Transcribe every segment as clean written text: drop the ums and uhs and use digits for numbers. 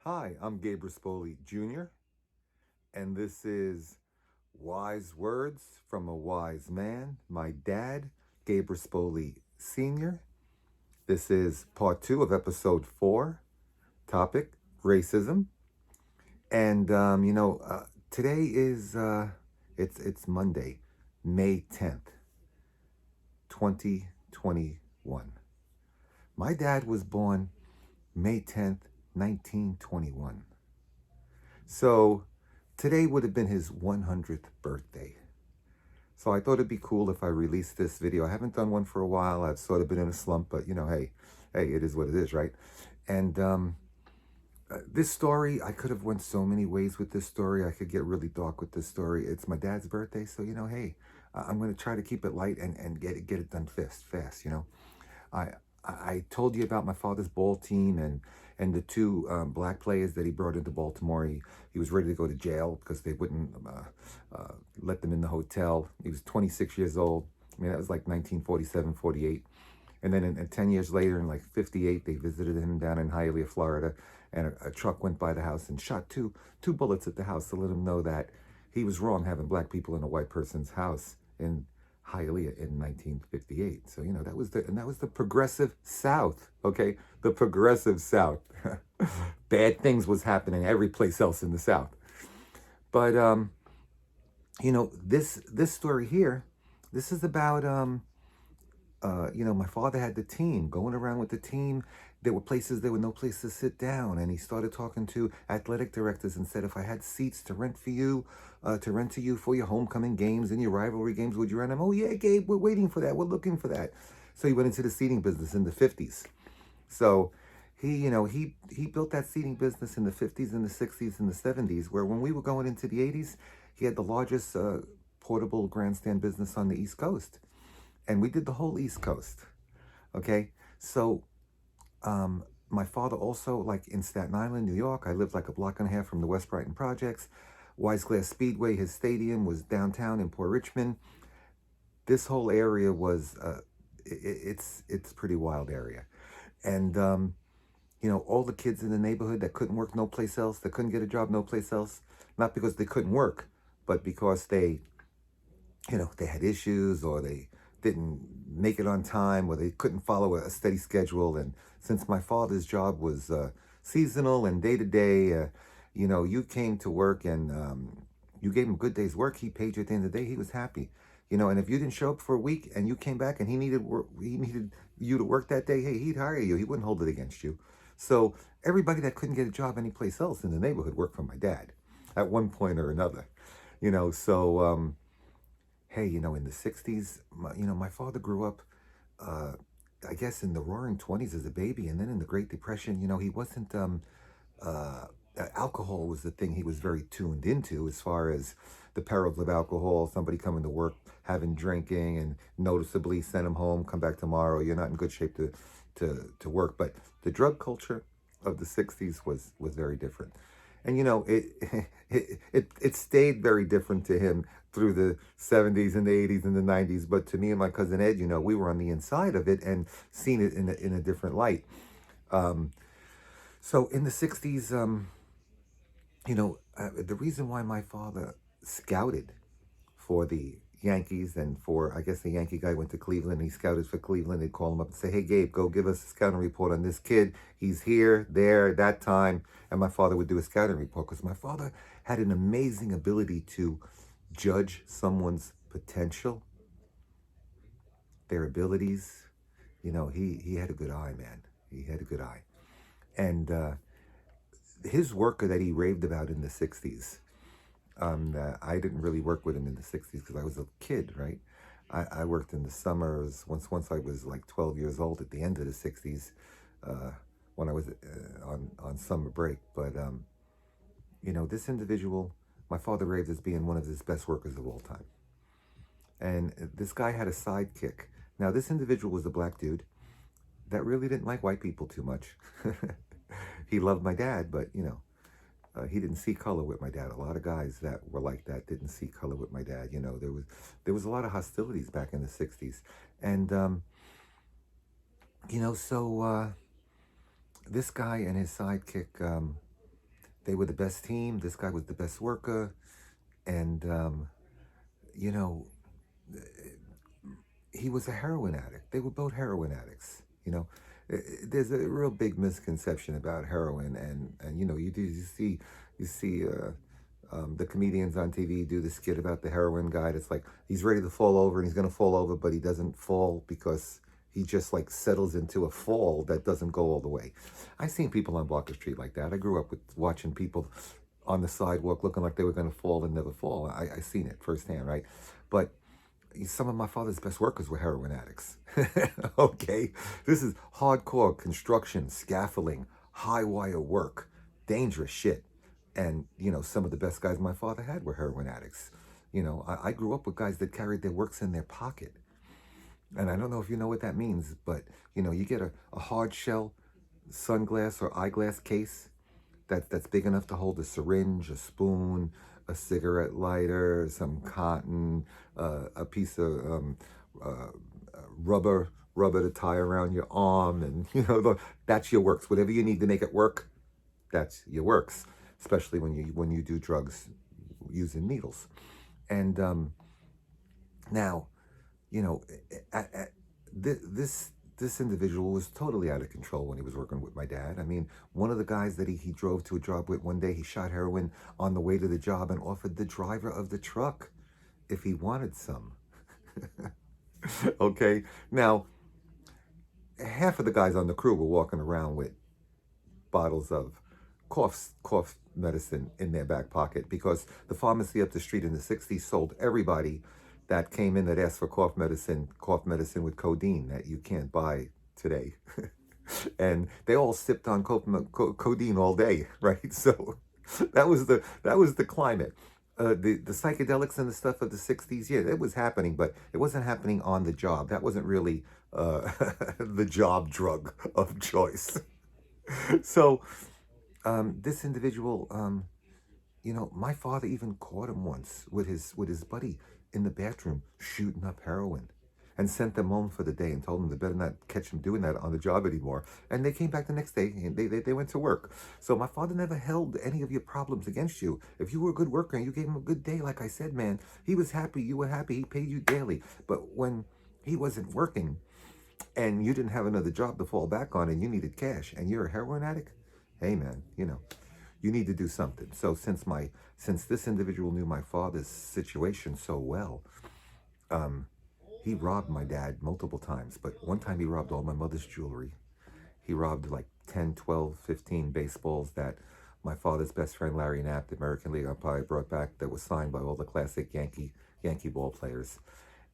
Hi, I'm Gabe Rispoli Jr., and this is Wise Words from a Wise Man, my dad, Gabe Rispoli Sr. This is part two of episode four, topic racism. And, today is, it's Monday, May 10th, 2021. My dad was born May 10th, 1921. So today would have been his 100th birthday. So I thought it'd be cool if I released this video. I haven't done one for a while. I've sort of been in a slump, but hey, it is what it is, right? And this story, I could have went so many ways with this story. I could get really dark with this story. It's my dad's birthday, so hey, I'm going to try to keep it light and get it done fast. I I told you about my father's ball team and the two black players that he brought into Baltimore. He was ready to go to jail because they wouldn't let them in the hotel. He was 26 years old. I mean, that was like 1947, 48. And then 10 years later, in like 58, they visited him down in Hialeah, Florida, and a truck went by the house and shot two bullets at the house to let him know that he was wrong having black people in a white person's house in Hialeah in 1958. So that was the progressive South. Okay, the progressive South. Bad things was happening every place else in the South. But this story here, this is about my father had the team going around with the team. There were places there were no place to sit down, and he started talking to athletic directors and said, "If I had seats to rent for you, to rent to you for your homecoming games and your rivalry games, would you rent them?" "Oh yeah, Gabe, we're waiting for that. We're looking for that." So he went into the seating business in the 50s. So he built that seating business in the 50s and the 60s and the 70s, where when we were going into the 80s, he had the largest portable grandstand business on the East Coast, and we did the whole East Coast. Okay, so my father also, like in Staten Island, New York, I lived like a block and a half from the West Brighton projects. Wise Glass Speedway, his stadium was downtown in Port Richmond. This whole area was it's a pretty wild area, and all the kids in the neighborhood that couldn't work no place else, that couldn't get a job no place else, not because they couldn't work, but because they had issues, or they didn't make it on time, or they couldn't follow a steady schedule. And since my father's job was seasonal and day to day, you came to work and you gave him a good day's work. He paid you at the end of the day. He was happy. And if you didn't show up for a week and you came back and he needed work, he needed you to work that day, hey, he'd hire you. He wouldn't hold it against you. So everybody that couldn't get a job anyplace else in the neighborhood worked for my dad at one point or another. So hey, in the 60s, my father grew up, uh, I guess, in the roaring 20s as a baby. And then in the Great Depression, he wasn't, alcohol was the thing he was very tuned into, as far as the perils of alcohol, somebody coming to work, having drinking, and noticeably send him home, come back tomorrow, you're not in good shape to work. But the drug culture of the 60s was very different. And it stayed very different to him through the 70s and the 80s and the 90s. But to me and my cousin Ed, we were on the inside of it and seen it in a different light. Um, so in the 60s, the reason why my father scouted for the Yankees, and for, I guess, the Yankee guy went to Cleveland. He scouted for Cleveland. They'd call him up and say, "Hey, Gabe, go give us a scouting report on this kid. He's here, there, that time." And my father would do a scouting report because my father had an amazing ability to judge someone's potential, their abilities. He had a good eye, man. He had a good eye. And his work that he raved about in the 60s, I didn't really work with him in the 60s because I was a kid, right? I worked in the summers once I was like 12 years old at the end of the 60s, uh, when I was on summer break. But this individual, my father raved as being one of his best workers of all time. And this guy had a sidekick. Now, this individual was a black dude that really didn't like white people too much. He loved my dad, but he didn't see color with my dad. A lot of guys that were like that didn't see color with my dad. There was a lot of hostilities back in the 60s. And so this guy and his sidekick, They were the best team. This guy was the best worker. And, you know, he was a heroin addict. They were both heroin addicts. There's a real big misconception about heroin, and you see the comedians on TV do the skit about the heroin guy. It's like he's ready to fall over and he's gonna fall over, but he doesn't fall because he just like settles into a fall that doesn't go all the way. I've seen people on Barker Street like that. I grew up with watching people on the sidewalk looking like they were gonna fall and never fall. I seen it firsthand, right? But some of my father's best workers were heroin addicts. Okay, this is hardcore construction, scaffolding, high wire work, dangerous shit. And some of the best guys my father had were heroin addicts. I grew up with guys that carried their works in their pocket. And I don't know if you know what that means, but you get a hard shell sunglass or eyeglass case that's big enough to hold a syringe, a spoon, a cigarette lighter, some cotton, a piece of uh, rubber to tie around your arm, and that's your works. Whatever you need to make it work, that's your works. Especially when you do drugs using needles. And now, you know, this individual was totally out of control when he was working with my dad. I mean, one of the guys that he drove to a job with one day, he shot heroin on the way to the job and offered the driver of the truck if he wanted some. Okay, now half of the guys on the crew were walking around with bottles of cough medicine in their back pocket because the pharmacy up the street in the 60s sold everybody that came in that asked for cough medicine with codeine that you can't buy today. And they all sipped on codeine all day, right? So that was the climate. The psychedelics and the stuff of the 60s, yeah, it was happening, but it wasn't happening on the job. That wasn't really the job drug of choice. So this individual, my father even caught him once with his buddy in the bathroom shooting up heroin, and sent them home for the day and told them they better not catch him doing that on the job anymore. And they came back the next day and they went to work. So my father never held any of your problems against you. If you were a good worker and you gave him a good day, like I said, man, he was happy, you were happy, he paid you daily. But when he wasn't working and you didn't have another job to fall back on and you needed cash and you're a heroin addict, hey man, you need to do something. So since this individual knew my father's situation so well, he robbed my dad multiple times. But one time he robbed all my mother's jewelry. He robbed like 10, 12, 15 baseballs that my father's best friend Larry Knapp, the American League umpire, brought back that was signed by all the classic Yankee ball players.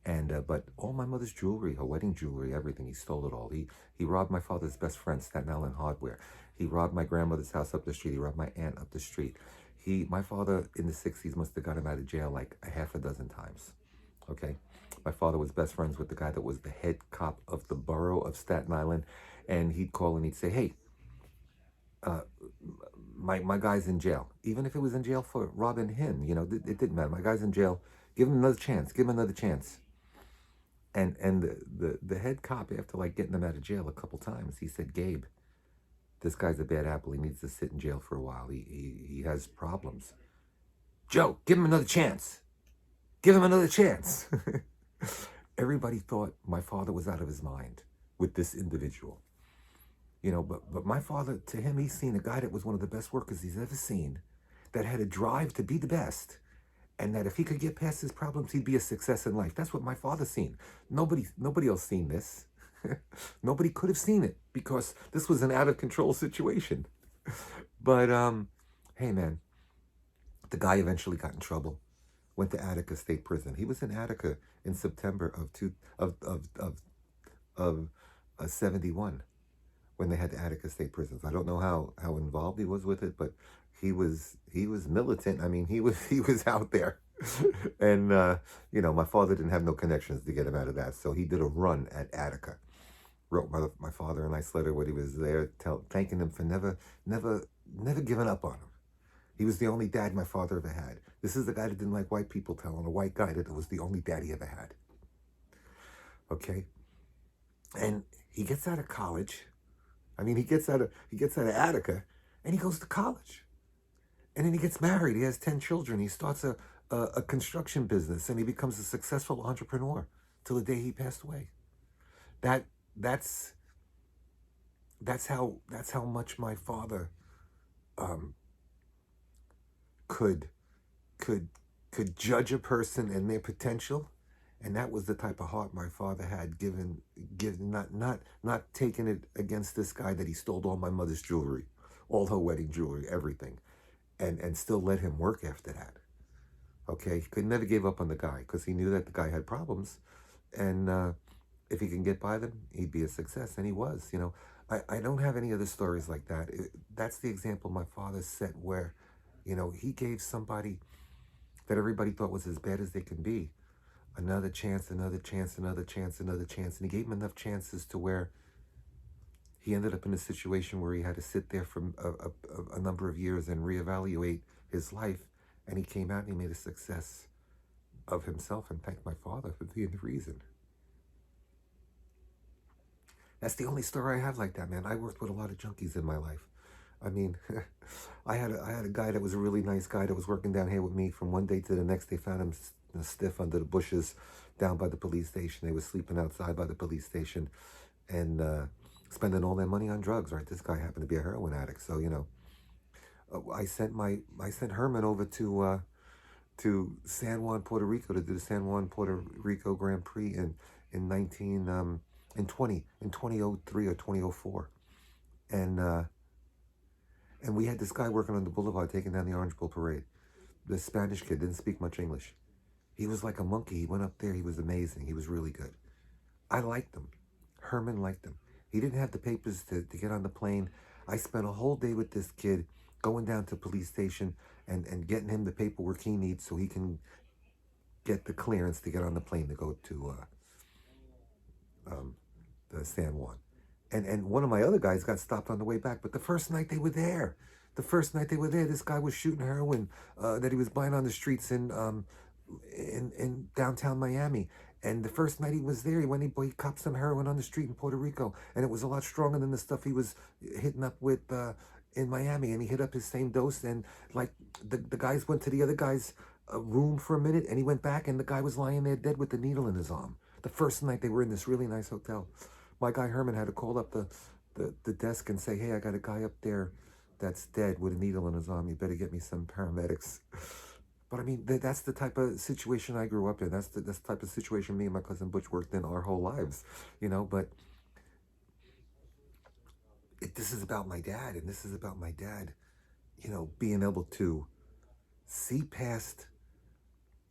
And but all my mother's jewelry, her wedding jewelry, everything, he stole it all. He robbed my father's best friend, Staten Island Hardware. He robbed my grandmother's house up the street. He robbed my aunt up the street. My father in the 60s must have got him out of jail like a half a dozen times. Okay, my father was best friends with the guy that was the head cop of the borough of Staten Island, and he'd call and he'd say, "Hey, uh, my guy's in jail. Even if it was in jail for robbing him, it didn't matter. My guy's in jail. Give him another chance. Give him another chance." And the head cop, after like getting him out of jail a couple times, he said, "Gabe, this guy's a bad apple. He needs to sit in jail for a while. He has problems. Joe, give him another chance. Give him another chance." Everybody thought my father was out of his mind with this individual. But my father, to him, he's seen a guy that was one of the best workers he's ever seen, that had a drive to be the best, and that if he could get past his problems, he'd be a success in life. That's what my father seen. Nobody else seen this. Nobody could have seen it because this was an out of control situation. But hey man, the guy eventually got in trouble. Went to Attica State Prison. He was in Attica in September of 71 when they had the Attica State Prisons. I don't know how involved he was with it, but he was militant. I mean, he was out there. And my father didn't have no connections to get him out of that, so he did a run at Attica. Wrote my father a nice letter when he was there, thanking him for never giving up on him. He was the only dad my father ever had. This is the guy that didn't like white people, telling a white guy that it was the only dad he ever had. Okay? And he gets out of college. I mean, he gets out of Attica and he goes to college. And then he gets married. He has 10 children. He starts a construction business and he becomes a successful entrepreneur till the day he passed away. That that's that's how much my father um, could could could judge a person and their potential, and that was the type of heart my father had. Given not taking it against this guy that he stole all my mother's jewelry, all her wedding jewelry, everything, and still let him work after that. Okay, he could never give up on the guy because he knew that the guy had problems, and if he can get by them, he'd be a success, and he was. I don't have any other stories like that. That's the example my father set where, he gave somebody that everybody thought was as bad as they can be another chance, another chance, another chance, another chance, and he gave him enough chances to where he ended up in a situation where he had to sit there for a number of years and reevaluate his life, and he came out and he made a success of himself and thanked my father for being the reason. That's the only story I have like that, man. I worked with a lot of junkies in my life. I mean, I had a guy that was a really nice guy that was working down here with me. From one day to the next, they found him stiff under the bushes down by the police station. They were sleeping outside by the police station and spending all their money on drugs. Right, this guy happened to be a heroin addict, so I sent Herman over to San Juan, Puerto Rico, to do the San Juan, Puerto Rico Grand Prix in 2003 or 2004, and we had this guy working on the boulevard taking down the Orange Bowl parade. The Spanish kid didn't speak much English. He was like a monkey. He went up there. He was amazing. He was really good. I liked him. Herman liked him. He didn't have the papers to get on the plane. I spent a whole day with this kid going down to the police station and getting him the paperwork he needs so he can get the clearance to get on the plane to go to the San Juan. And one of my other guys got stopped on the way back. But the first night they were there, this guy was shooting heroin that he was buying on the streets in downtown Miami. And the first night he was there, he copped some heroin on the street in Puerto Rico, and it was a lot stronger than the stuff he was hitting up with in Miami. And he hit up his same dose, and like the guys went to the other guy's room for a minute, and he went back, and the guy was lying there dead with the needle in his arm. The first night they were in this really nice hotel. My guy Herman had to call up the desk and say, "Hey, I got a guy up there that's dead with a needle in his arm. You better get me some paramedics." But I mean, that's the type of situation I grew up in. That's the type of situation me and my cousin Butch worked in our whole lives. But this is about my dad, and this is about my dad, being able to see past,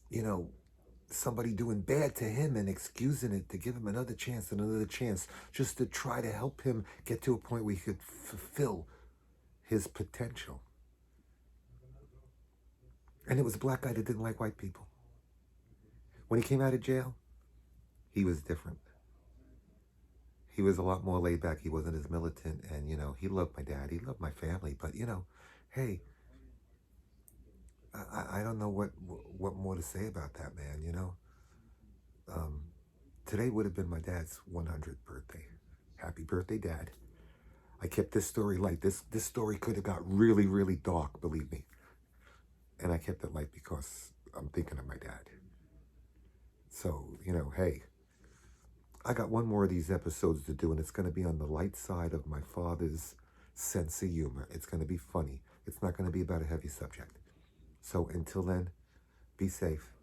you know, somebody doing bad to him and excusing it to give him another chance, just to try to help him get to a point where he could fulfill his potential. And it was a black guy that didn't like white people. When he came out of jail, he was different. He was a lot more laid back. He wasn't as militant, and he loved my dad. He loved my family. But hey, I don't know what more to say about that, man. Um, Today would have been my dad's 100th birthday. Happy birthday, Dad. I kept this story light. This story could have got really, really dark, believe me. And I kept it light because I'm thinking of my dad. So, hey, I got one more of these episodes to do, and it's going to be on the light side of my father's sense of humor. It's going to be funny. It's not going to be about a heavy subject. So until then, be safe.